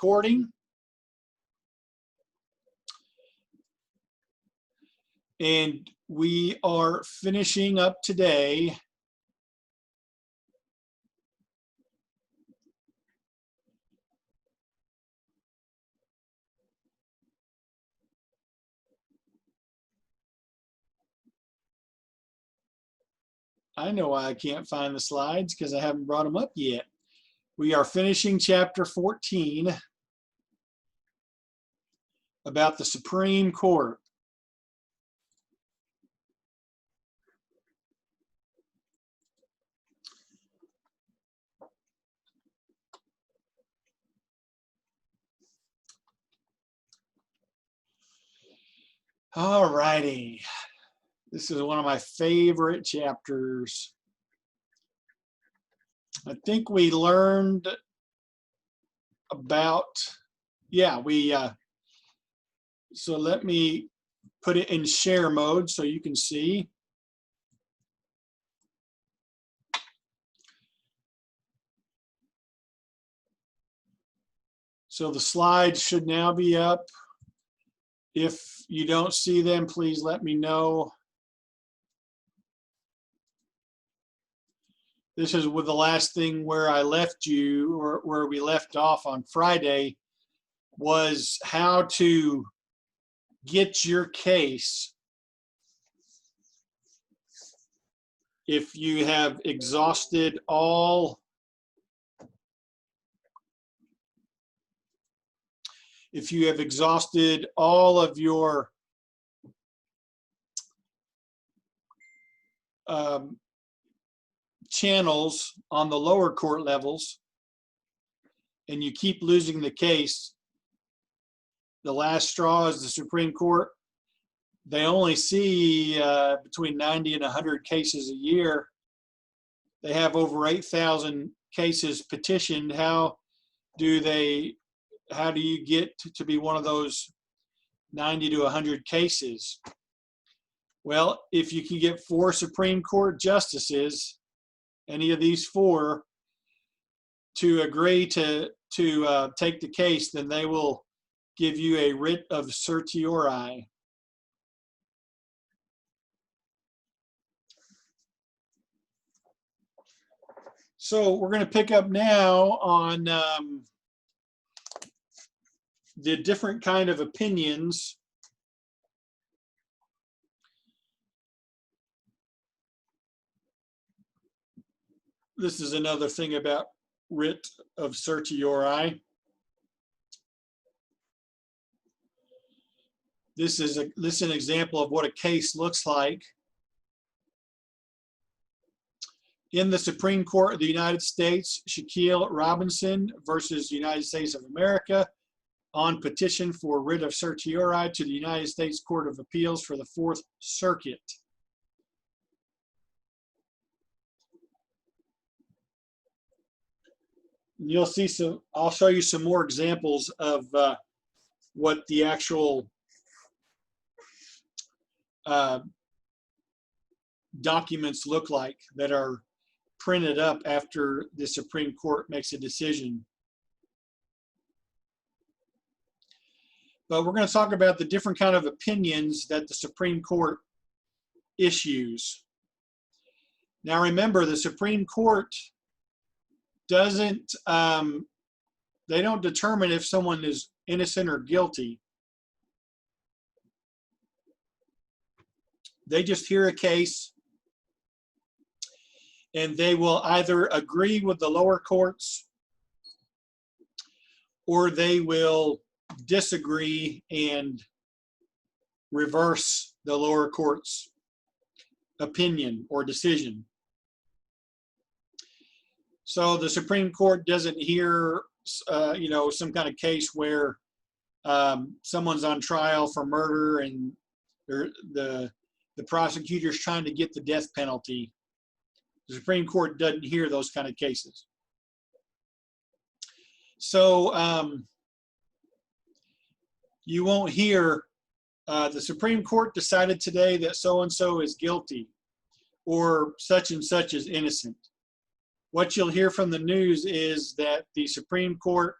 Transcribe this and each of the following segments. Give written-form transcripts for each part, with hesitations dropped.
recording. And we are finishing up today I know why I can't find the slides, because I haven't brought them up yet. We are finishing chapter 14 about the Supreme Court. All righty. This is one of my favorite chapters. I think we learned about, so let me put it in share mode so you can see. So the slides should now be up. If you don't see them, please let me know. This is with the last thing where I left you, or where we left off on Friday, was how to get your case if you have exhausted all of your channels on the lower court levels, and you keep losing the case. The last straw is the Supreme Court. They only see between 90 and 100 cases a year. They have over 8,000 cases petitioned. How do you get to be one of those 90 to 100 cases? Well, if you can get 4 Supreme Court justices, any of these 4, to agree to take the case, then they will give you a writ of certiorari. So we're going to pick up now on the different kind of opinions this is another thing about writ of certiorari. This is an example of what a case looks like. In the Supreme Court of the United States, Shaquille Robinson versus United States of America on petition for writ of certiorari to the United States Court of Appeals for the Fourth Circuit. You'll see I'll show you some more examples of what the actual documents look like that are printed up after the Supreme Court makes a decision. But we're going to talk about the different kind of opinions that the Supreme Court issues. Now remember, the Supreme Court doesn't, they don't determine if someone is innocent or guilty. They just hear a case, and they will either agree with the lower courts or they will disagree and reverse the lower court's opinion or decision. So the Supreme Court doesn't hear, some kind of case where someone's on trial for murder and the prosecutor's trying to get the death penalty. The Supreme Court doesn't hear those kind of cases. So you won't hear the Supreme Court decided today that so-and-so is guilty or such and such is innocent. What you'll hear from the news is that the Supreme Court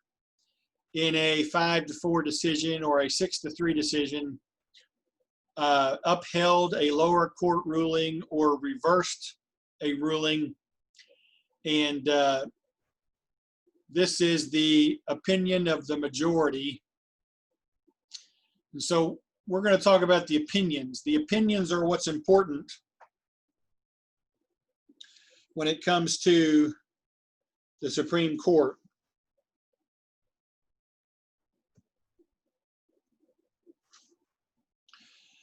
in a 5-4 decision or a 6-3 decision, upheld a lower court ruling or reversed a ruling. And this is the opinion of the majority. And so we're going to talk about the opinions. The opinions are what's important when it comes to the Supreme Court.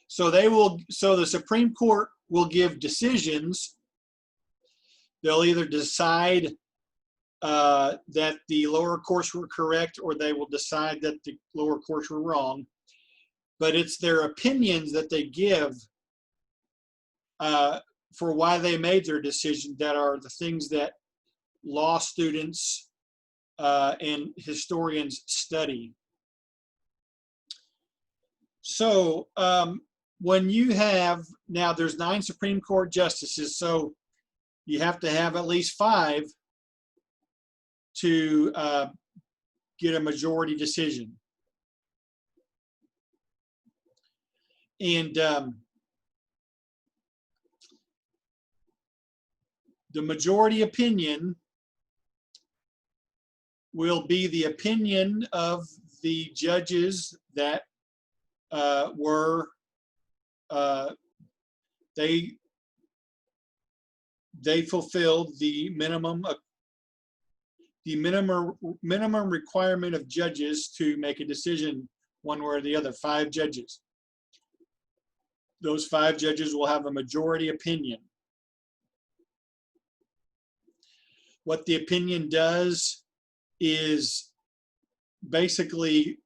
So the Supreme Court will give decisions. They'll either decide that the lower courts were correct, or they will decide that the lower courts were wrong. But it's their opinions that they give for why they made their decision that are the things that law students and historians study. So when you have, now there's 9 Supreme Court justices, so you have to have at least 5 to get a majority decision. And the majority opinion will be the opinion of the judges that they fulfilled the minimum requirement of judges to make a decision one way or the other. 5 judges. Those 5 judges will have a majority opinion. What the opinion does is basically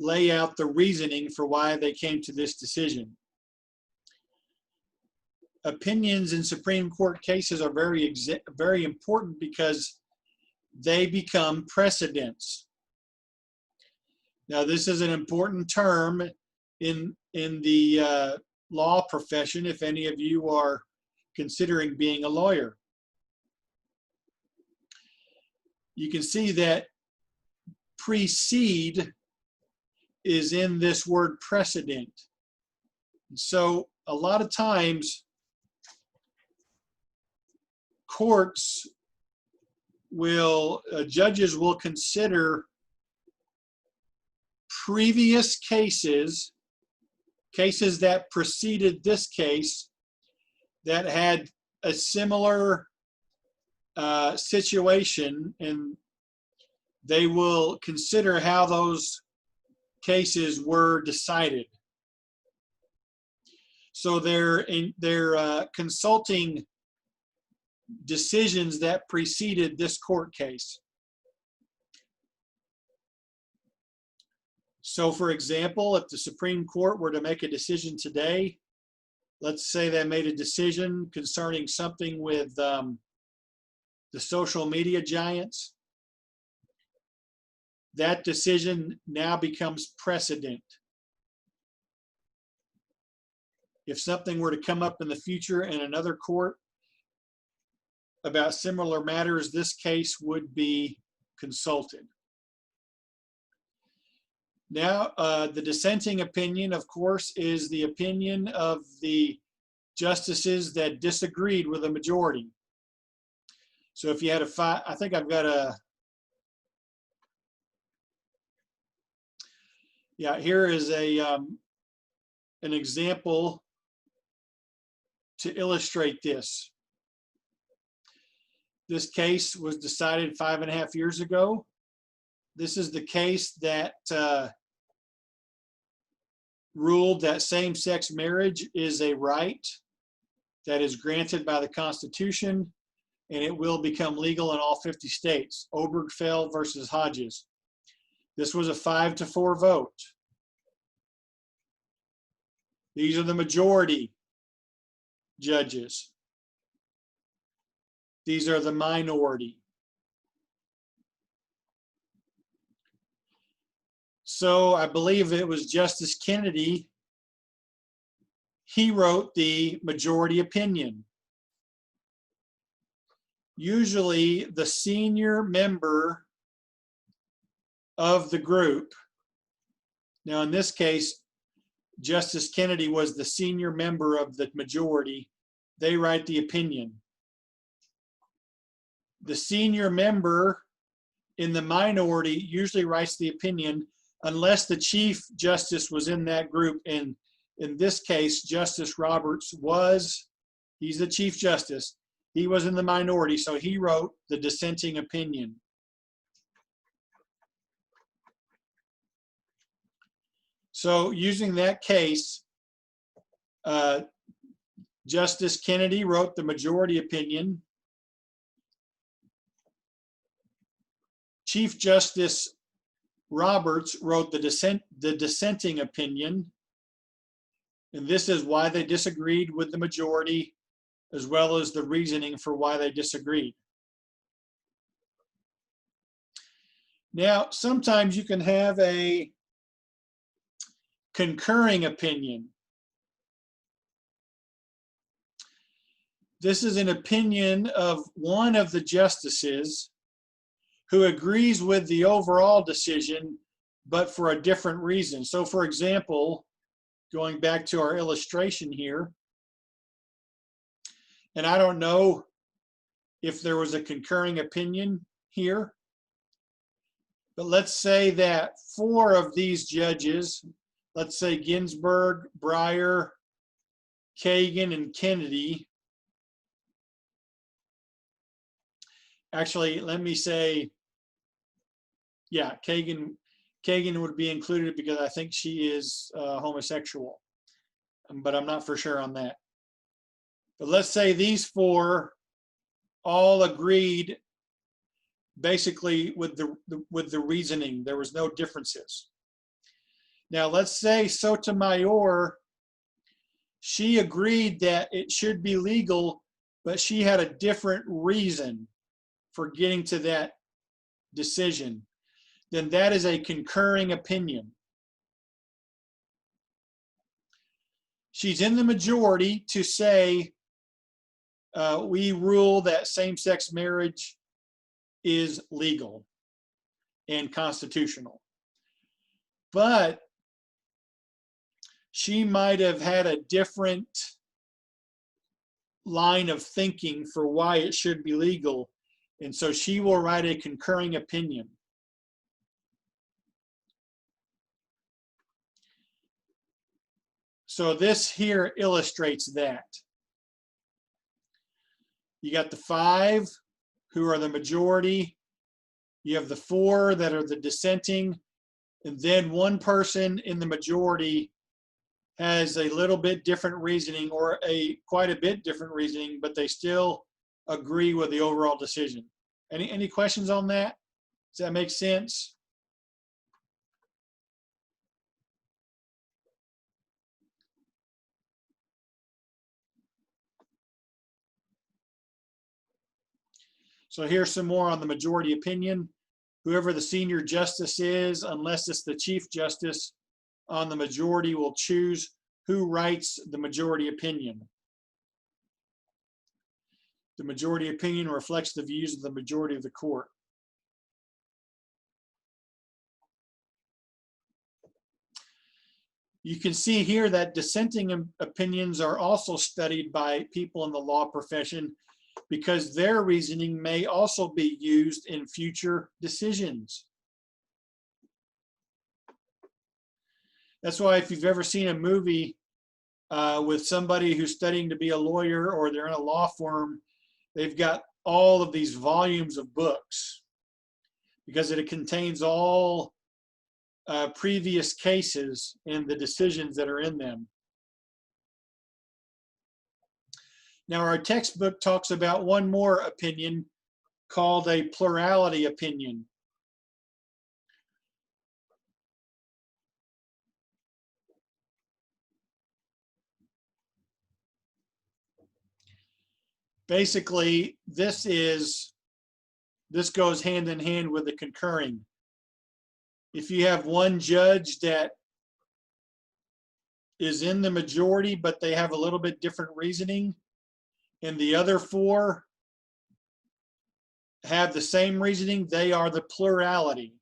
lay out the reasoning for why they came to this decision. Opinions in Supreme Court cases are very important because they become precedents. Now, this is an important term in the law profession, if any of you are considering being a lawyer. You can see that precede is in this word precedent. So a lot of times courts will, judges will consider previous cases that preceded this case that had a similar situation, and they will consider how those cases were decided. So they're consulting decisions that preceded this court case. So for example, if the Supreme Court were to make a decision today, let's say they made a decision concerning something with the social media giants, that decision now becomes precedent. If something were to come up in the future in another court about similar matters, this case would be consulted. Now, the dissenting opinion, of course, is the opinion of the justices that disagreed with the majority. So if you had I think I've got a, yeah, here is an example to illustrate this. This case was decided 5.5 years ago. This is the case that ruled that same-sex marriage is a right that is granted by the Constitution, and it will become legal in all 50 states. Obergefell versus Hodges. This was a 5-4 vote. These are the majority judges. These are the minority. So I believe it was Justice Kennedy. He wrote the majority opinion. Usually the senior member of the group. Now, in this case, Justice Kennedy was the senior member of the majority. They write the opinion. The senior member in the minority usually writes the opinion unless the Chief Justice was in that group. And in this case, Justice Roberts was, he's the Chief Justice. He was in the minority, so he wrote the dissenting opinion. So using that case, Justice Kennedy wrote the majority opinion. Chief Justice Roberts wrote the dissenting opinion. And this is why they disagreed with the majority, as well as the reasoning for why they disagreed. Now, sometimes you can have a concurring opinion. This is an opinion of one of the justices who agrees with the overall decision, but for a different reason. So for example, going back to our illustration here, and I don't know if there was a concurring opinion here, but let's say that 4 of these judges, let's say Ginsburg, Breyer, Kagan, and Kennedy. Actually, let me say, yeah, Kagan would be included because I think she is homosexual, but I'm not for sure on that. But let's say these 4 all agreed basically with the reasoning. There was no differences. Now let's say Sotomayor, she agreed that it should be legal, but she had a different reason for getting to that decision. Then that is a concurring opinion. She's in the majority to say, we rule that same-sex marriage is legal and constitutional. But she might have had a different line of thinking for why it should be legal, and so she will write a concurring opinion. So this here illustrates that. You got the 5 who are the majority. You have the 4 that are the dissenting. And then one person in the majority has a little bit different reasoning, or quite a bit different reasoning, but they still agree with the overall decision. Any questions on that? Does that make sense? So here's some more on the majority opinion. Whoever the senior justice is, unless it's the Chief Justice on the majority, will choose who writes the majority opinion. The majority opinion reflects the views of the majority of the court. You can see here that dissenting opinions are also studied by people in the law profession, because their reasoning may also be used in future decisions. That's why if you've ever seen a movie with somebody who's studying to be a lawyer, or they're in a law firm, they've got all of these volumes of books because it contains all previous cases and the decisions that are in them. Now our textbook talks about one more opinion called a plurality opinion. Basically, this goes hand in hand with the concurring. If you have one judge that is in the majority, but they have a little bit different reasoning, and the other 4 have the same reasoning, they are the plurality.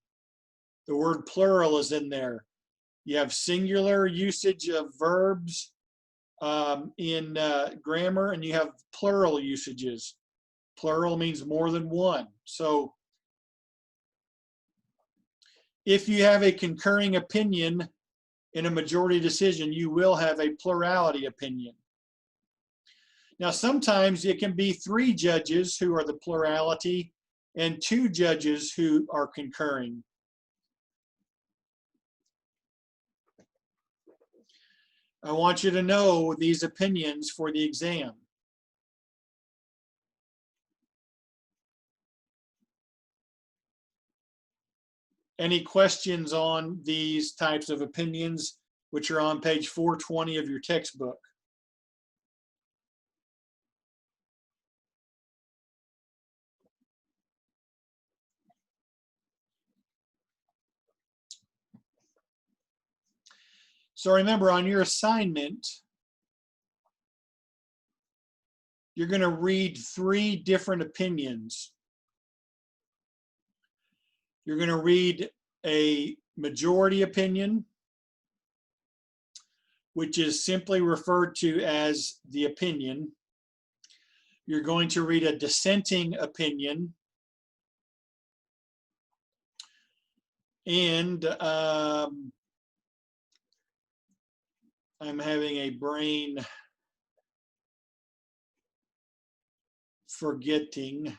The word plural is in there. You have singular usage of verbs in grammar, and you have plural usages. Plural means more than one. So if you have a concurring opinion in a majority decision, you will have a plurality opinion. Now, sometimes it can be 3 judges who are the plurality and 2 judges who are concurring. I want you to know these opinions for the exam. Any questions on these types of opinions, which are on page 420 of your textbook? So remember, on your assignment, you're going to read 3 different opinions. You're going to read a majority opinion, which is simply referred to as the opinion. You're going to read a dissenting opinion. And I'm having a brain forgetting.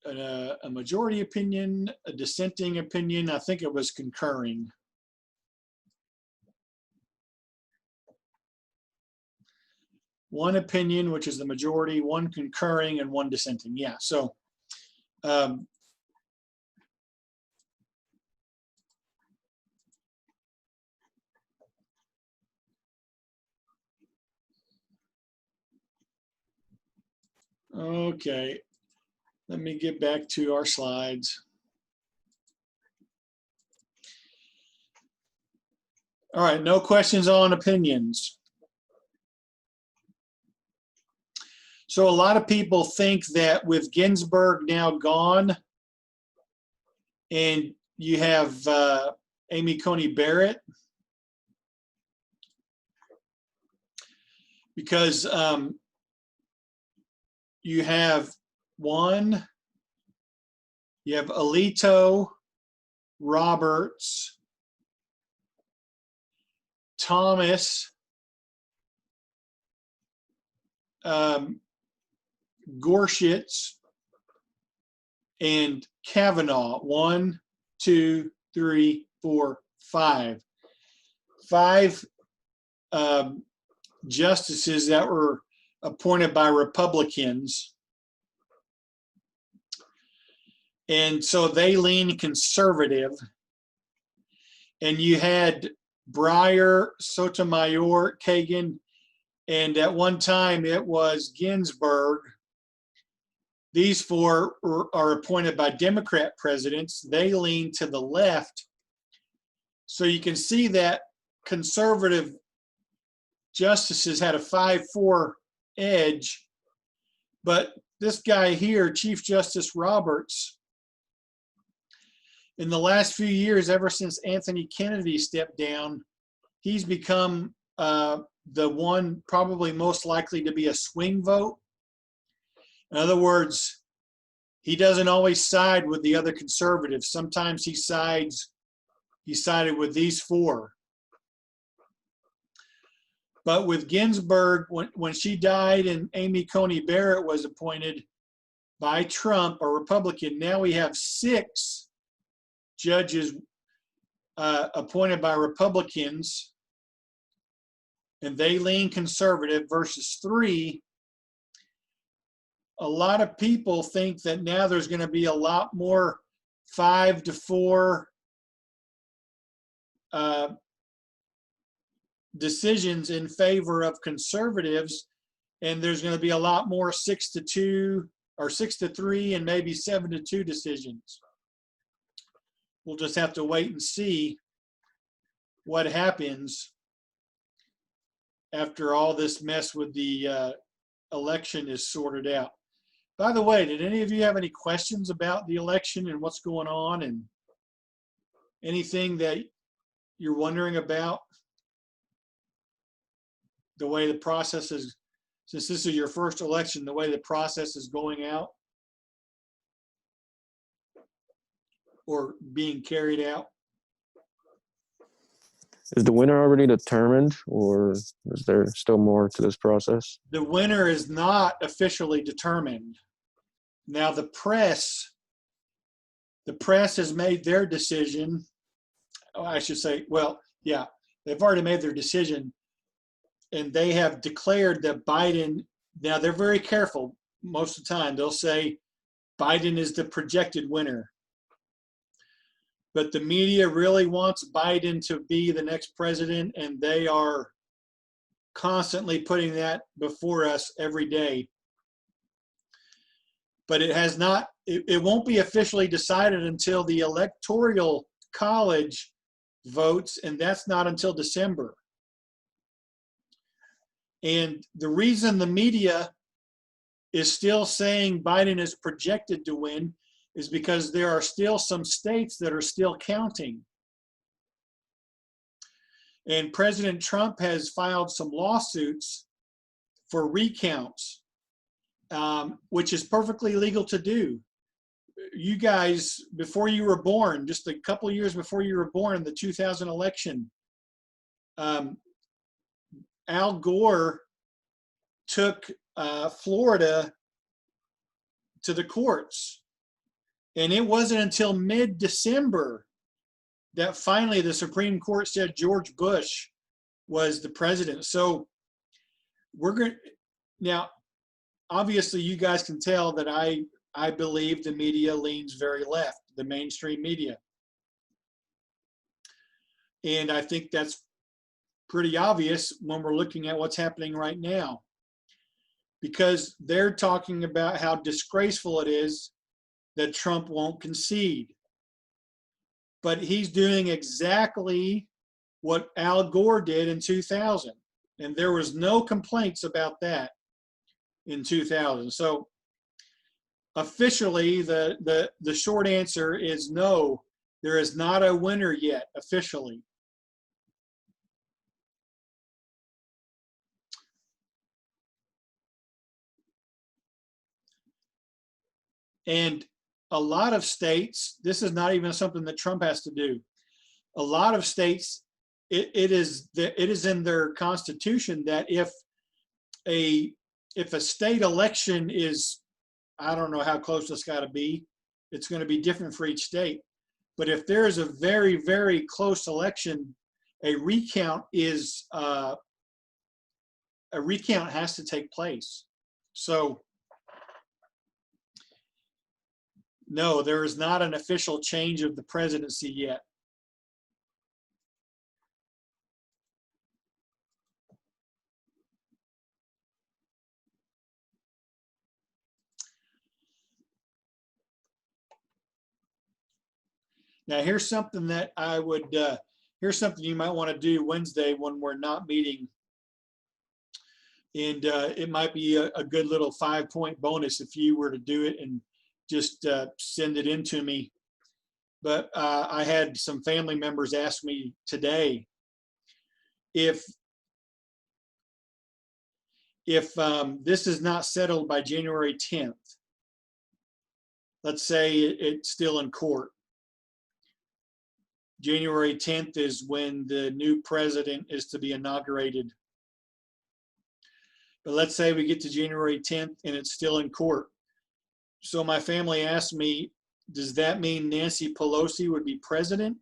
A majority opinion, a dissenting opinion. I think it was concurring. One opinion, which is the majority, 1 concurring, and 1 dissenting. Yeah, so okay, let me get back to our slides. All right, no questions on opinions. So a lot of people think that with Ginsburg now gone, and you have Amy Coney Barrett, because you have Alito, Roberts, Thomas, Gorsuch, and Kavanaugh. 1, 2, 3, 4, 5. 5 justices that were appointed by Republicans. And so they lean conservative. And you had Breyer, Sotomayor, Kagan, and at one time it was Ginsburg. These 4 are appointed by Democrat presidents. They lean to the left. So you can see that conservative justices had a 5-4 edge. But this guy here, Chief Justice Roberts, in the last few years, ever since Anthony Kennedy stepped down, he's become the one probably most likely to be a swing vote. In other words, he doesn't always side with the other conservatives. Sometimes he sided with these 4. But with Ginsburg, when she died and Amy Coney Barrett was appointed by Trump, a Republican, now we have 6 judges appointed by Republicans, and they lean conservative, versus 3. A lot of people think that now there's going to be a lot more 5-4 decisions in favor of conservatives, and there's going to be a lot more 6-2 or 6-3 and maybe 7-2 decisions. We'll just have to wait and see what happens after all this mess with the election is sorted out. By the way, did any of you have any questions about the election and what's going on, and anything that you're wondering about the way the process is, since this is your first election, the way the process is going out or being carried out? Is the winner already determined, or is there still more to this process? The winner is not officially determined. Now the press has made their decision. Oh, I should say, well, yeah, they've already made their decision, and they have declared that Biden, now they're very careful most of the time. They'll say Biden is the projected winner. But the media really wants Biden to be the next president, and they are constantly putting that before us every day. But it has not, it won't be officially decided until the Electoral College votes, and that's not until December. And the reason the media is still saying Biden is projected to win is because there are still some states that are still counting. And President Trump has filed some lawsuits for recounts, which is perfectly legal to do. You guys, before you were born, just a couple of years before you were born in the 2000 election, Al Gore took Florida to the courts. And it wasn't until mid-December that finally the Supreme Court said George Bush was the president. So we're going to, now, obviously you guys can tell that I believe the media leans very left, the mainstream media. And I think that's pretty obvious when we're looking at what's happening right now, because they're talking about how disgraceful it is that Trump won't concede. But he's doing exactly what Al Gore did in 2000. And there was no complaints about that in 2000. So officially, the short answer is no, there is not a winner yet, officially. And a lot of states, this is not even something that Trump has to do. A lot of states, it is in their constitution that if a state election is, I don't know how close it's got to be, it's going to be different for each state. But if there is a very, very close election, a recount has to take place. So no, there is not an official change of the presidency yet. Now, here's something that I would, here's something you might want to do Wednesday when we're not meeting. And it might be a good little 5-point bonus if you were to do it and just send it in to me. But I had some family members ask me today if this is not settled by January 10th, let's say it's still in court. January 10th is when the new president is to be inaugurated. But let's say we get to January 10th and it's still in court. So my family asked me, does that mean Nancy Pelosi would be president?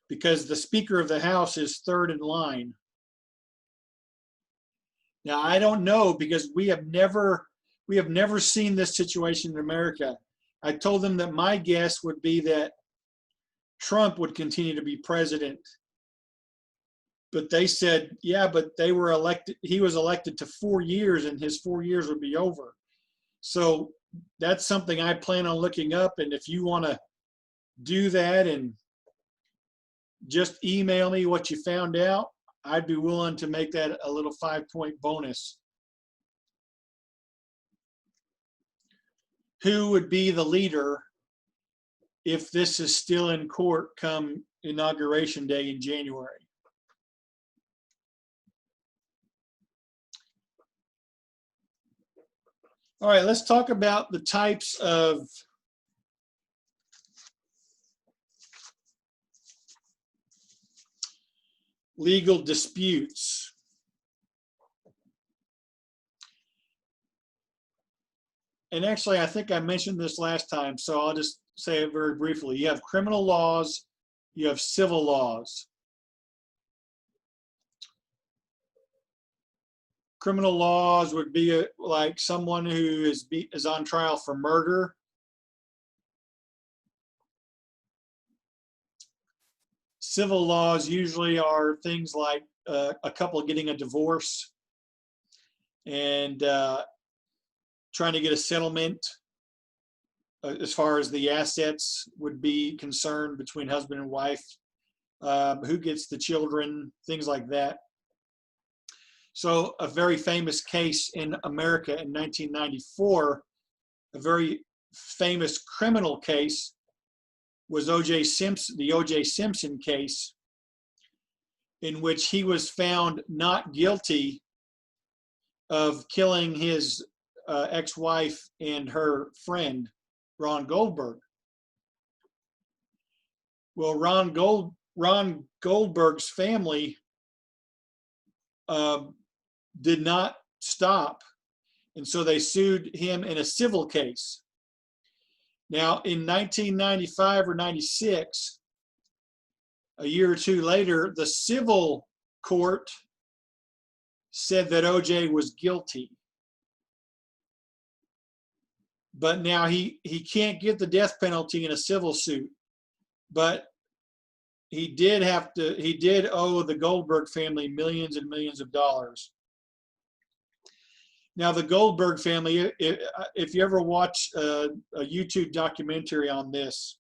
Because the Speaker of the House is third in line. Now, I don't know, because we have never seen this situation in America. I told them that my guess would be that Trump would continue to be president But they said, yeah, but they were elected, he was elected to 4 years and his 4 years would be over. So that's something I plan on looking up. And if you want to do that and just email me what you found out, I'd be willing to make that a little 5-point bonus. Who would be the leader if this is still in court come Inauguration Day in January? All right, let's talk about the types of legal disputes. And actually, I think I mentioned this last time, so I'll just say it very briefly. You have criminal laws, you have civil laws. Criminal laws would be like someone who is on trial for murder. Civil laws usually are things like a couple getting a divorce and trying to get a settlement as far as the assets would be concerned between husband and wife, who gets the children, things like that. So a very famous case in America in 1994, a very famous criminal case was O.J. Simpson, the O.J. Simpson case, in which he was found not guilty of killing his ex-wife and her friend, Ron Goldberg. Well, Ron Goldberg's family did not stop, and so they sued him in a civil case. Now, in 1995 or 96, a year or two later, the civil court said that OJ was guilty. But now he can't get the death penalty in a civil suit. But he did owe the Goldberg family millions and millions of dollars. Now, the Goldberg family, if you ever watch a YouTube documentary on this,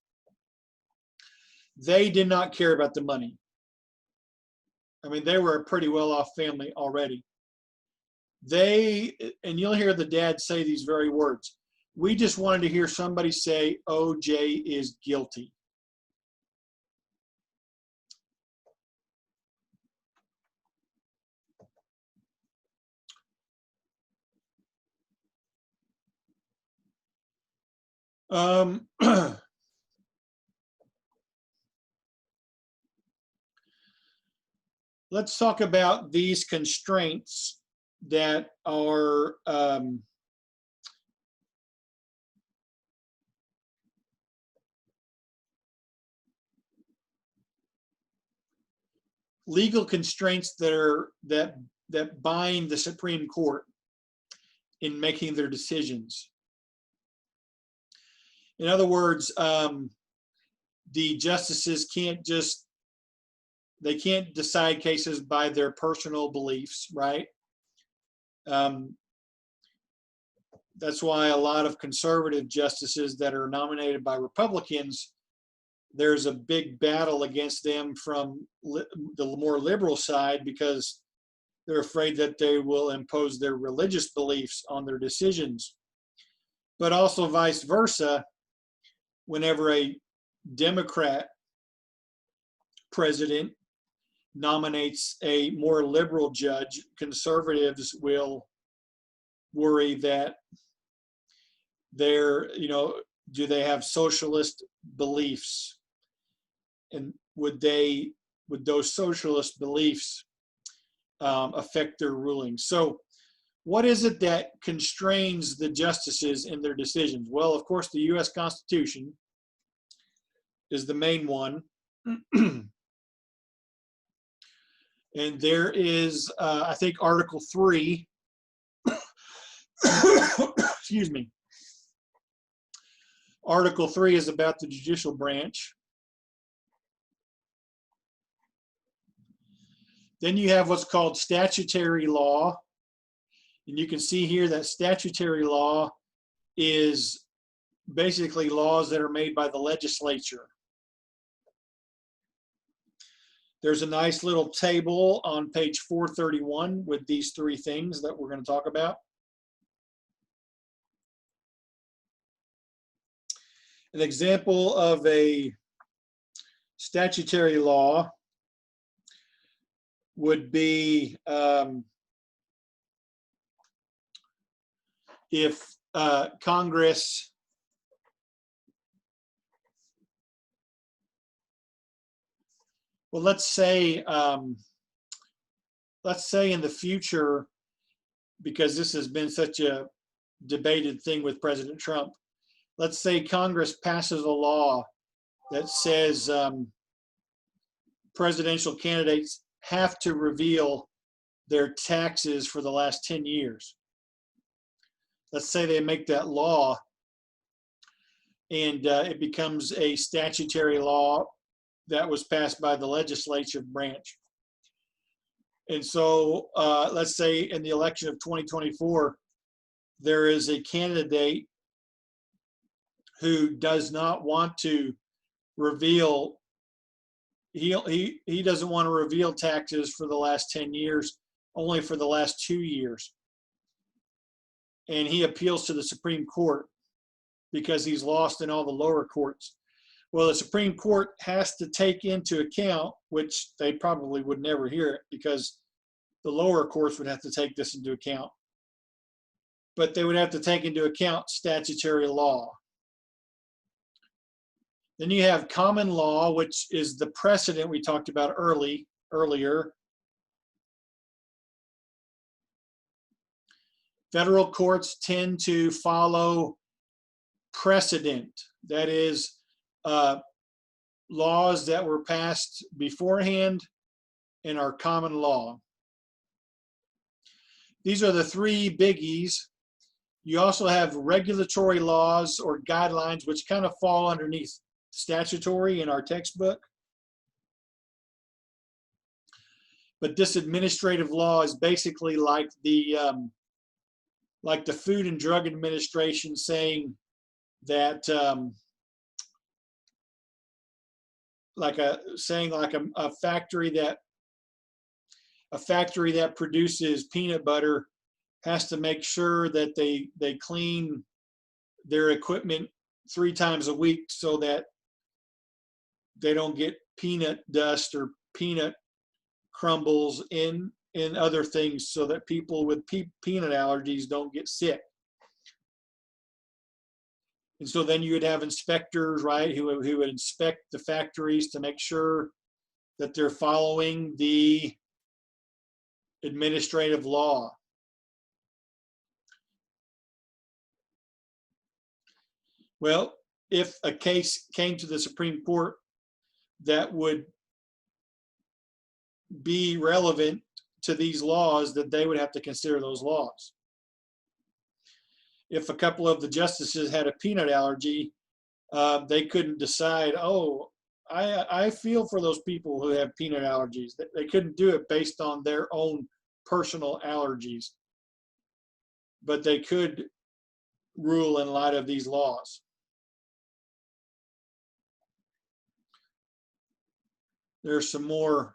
they did not care about the money. I mean, they were a pretty well-off family already. And you'll hear the dad say these very words, "We just wanted to hear somebody say OJ is guilty." Let's talk about these constraints that are legal constraints that bind the Supreme Court in making their decisions. In other words, the justices can't decide cases by their personal beliefs, right? That's why a lot of conservative justices that are nominated by Republicans, there's a big battle against them from the more liberal side because they're afraid that they will impose their religious beliefs on their decisions. But also vice versa, whenever a Democrat president nominates a more liberal judge, conservatives will worry that do they have socialist beliefs? And would those socialist beliefs affect their rulings? So what is it that constrains the justices in their decisions? Well, of course, the U.S. Constitution is the main one. And there is, I think, Article 3. Excuse me. Article 3 is about the judicial branch. Then you have what's called statutory law. And you can see here that statutory law is basically laws that are made by the legislature. There's a nice little table on page 431 with these three things that we're going to talk about. An example of a statutory law would be if Congress let's say in the future, because this has been such a debated thing with President Trump, let's say Congress passes a law that says presidential candidates have to reveal their taxes for the last 10 years. Let's say they make that law and it becomes a statutory law that was passed by the legislative branch. And so let's say in the election of 2024, there is a candidate who does not want to reveal, he doesn't want to reveal taxes for the last 10 years, only for the last 2 years. And he appeals to the Supreme Court because he's lost in all the lower courts. Well, the Supreme Court has to take into account, which they probably would never hear it because the lower courts would have to take this into account, but they would have to take into account statutory law. Then you have common law, which is the precedent we talked about earlier. Federal courts tend to follow precedent. That is, laws that were passed beforehand and are common law. These are the three biggies. You also have regulatory laws or guidelines, which kind of fall underneath statutory in our textbook. But this administrative law is basically like the Food and Drug Administration saying that a factory that produces peanut butter has to make sure that they clean their equipment 3 times a week so that they don't get peanut dust or peanut crumbles in other things, so that people with peanut allergies don't get sick. And so then you would have inspectors, right, who would inspect the factories to make sure that they're following the administrative law. Well, if a case came to the Supreme Court that would be relevant to these laws, that they would have to consider those laws. If a couple of the justices had a peanut allergy, they couldn't decide, oh, I feel for those people who have peanut allergies. They couldn't do it based on their own personal allergies, but they could rule in light of these laws. There's some more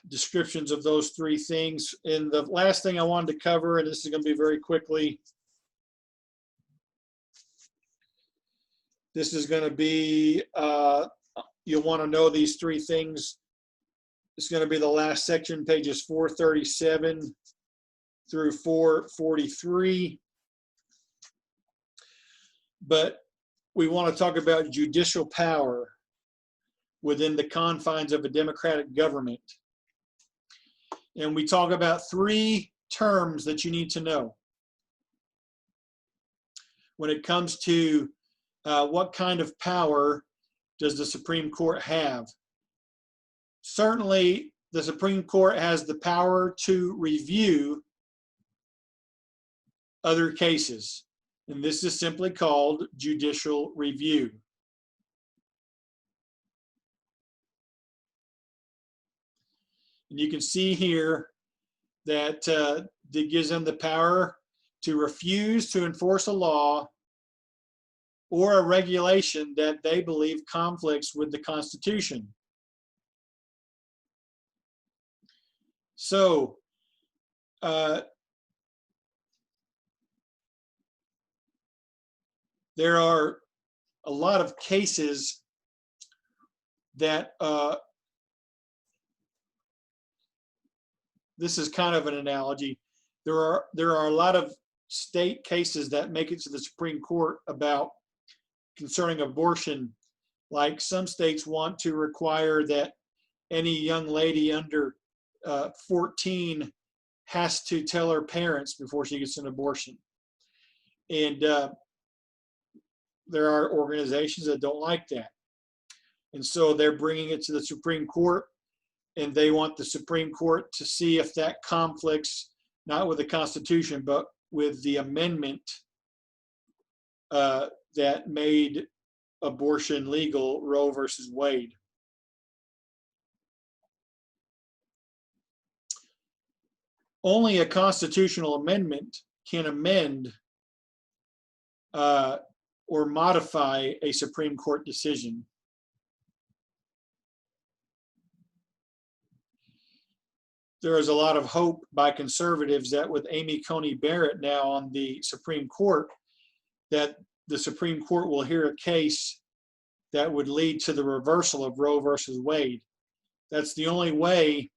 descriptions of those three things. And the last thing I wanted to cover, and this is going to be very quickly, this is going to be, you'll want to know these three things. It's going to be the last section, pages 437 through 443. But we want to talk about judicial power within the confines of a democratic government. And we talk about 3 terms that you need to know when it comes to what kind of power does the Supreme Court have. Certainly, the Supreme Court has the power to review other cases, and this is simply called judicial review. And you can see here that that gives them the power to refuse to enforce a law or a regulation that they believe conflicts with the Constitution. So, there are a lot of cases that this is kind of an analogy. There are a lot of state cases that make it to the Supreme Court about concerning abortion. Like some states want to require that any young lady under 14 has to tell her parents before she gets an abortion. And there are organizations that don't like that. And so they're bringing it to the Supreme Court, and they want the Supreme Court to see if that conflicts not with the Constitution, but with the amendment that made abortion legal, Roe versus Wade. Only a constitutional amendment can amend or modify a Supreme Court decision. There is a lot of hope by conservatives that with Amy Coney Barrett now on the Supreme Court, that the Supreme Court will hear a case that would lead to the reversal of Roe versus Wade. That's the only way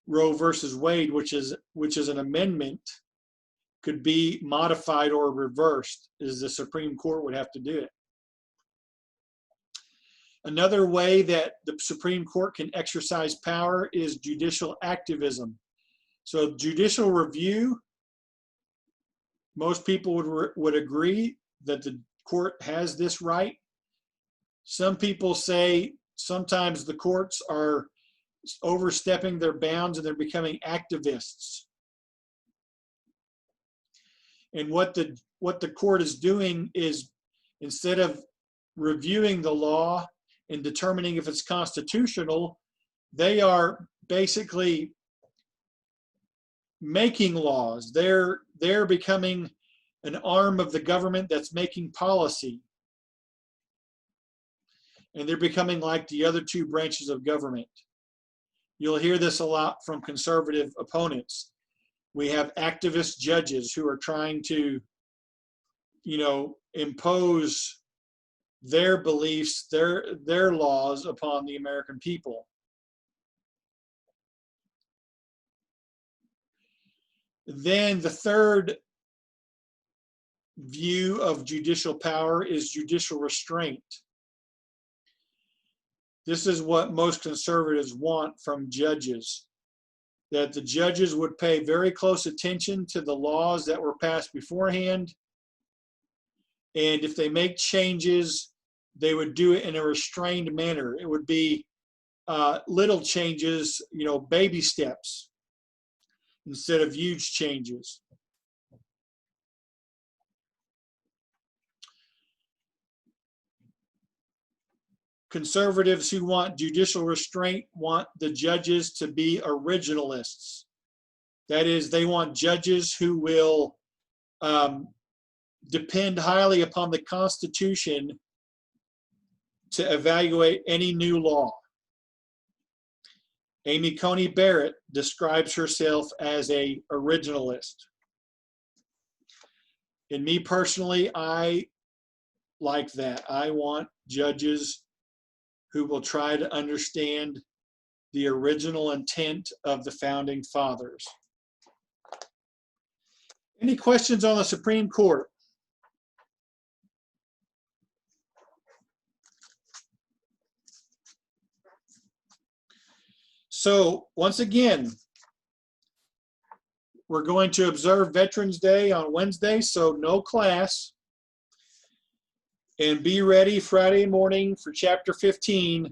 Roe versus Wade, which is an amendment, could be modified or reversed, is the Supreme Court would have to do it. Another way that the Supreme Court can exercise power is judicial activism. So judicial review, most people would agree that the court has this right. Some people say sometimes the courts are overstepping their bounds and they're becoming activists. And what the court is doing is, instead of reviewing the law and determining if it's constitutional, they are basically making laws. They're becoming an arm of the government that's making policy. And they're becoming like the other two branches of government. You'll hear this a lot from conservative opponents. We have activist judges who are trying to, impose their beliefs, their laws upon the American people. Then the third view of judicial power is judicial restraint. This is what most conservatives want from judges, that the judges would pay very close attention to the laws that were passed beforehand. And if they make changes, they would do it in a restrained manner. It would be little changes, baby steps, instead of huge changes. Conservatives who want judicial restraint want the judges to be originalists. That is, they want judges who will depend highly upon the Constitution to evaluate any new law. Amy Coney Barrett describes herself as an originalist. And me personally, I like that. I want judges who will try to understand the original intent of the founding fathers. Any questions on the Supreme Court? So once again, we're going to observe Veterans Day on Wednesday, so no class. And be ready Friday morning for chapter 15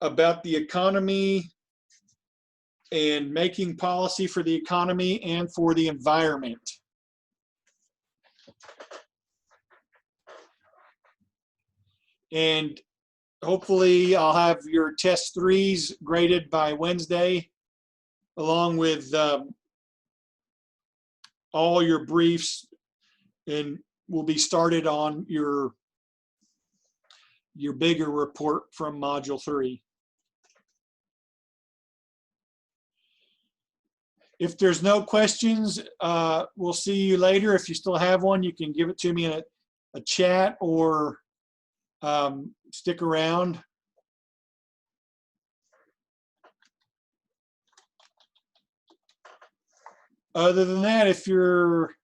about the economy and making policy for the economy and for the environment. And hopefully I'll have your test 3s graded by Wednesday, along with all your briefs, and we'll be started on your bigger report from Module 3. If there's no questions, we'll see you later. If you still have one, you can give it to me in a chat or stick around. Other than that, if you're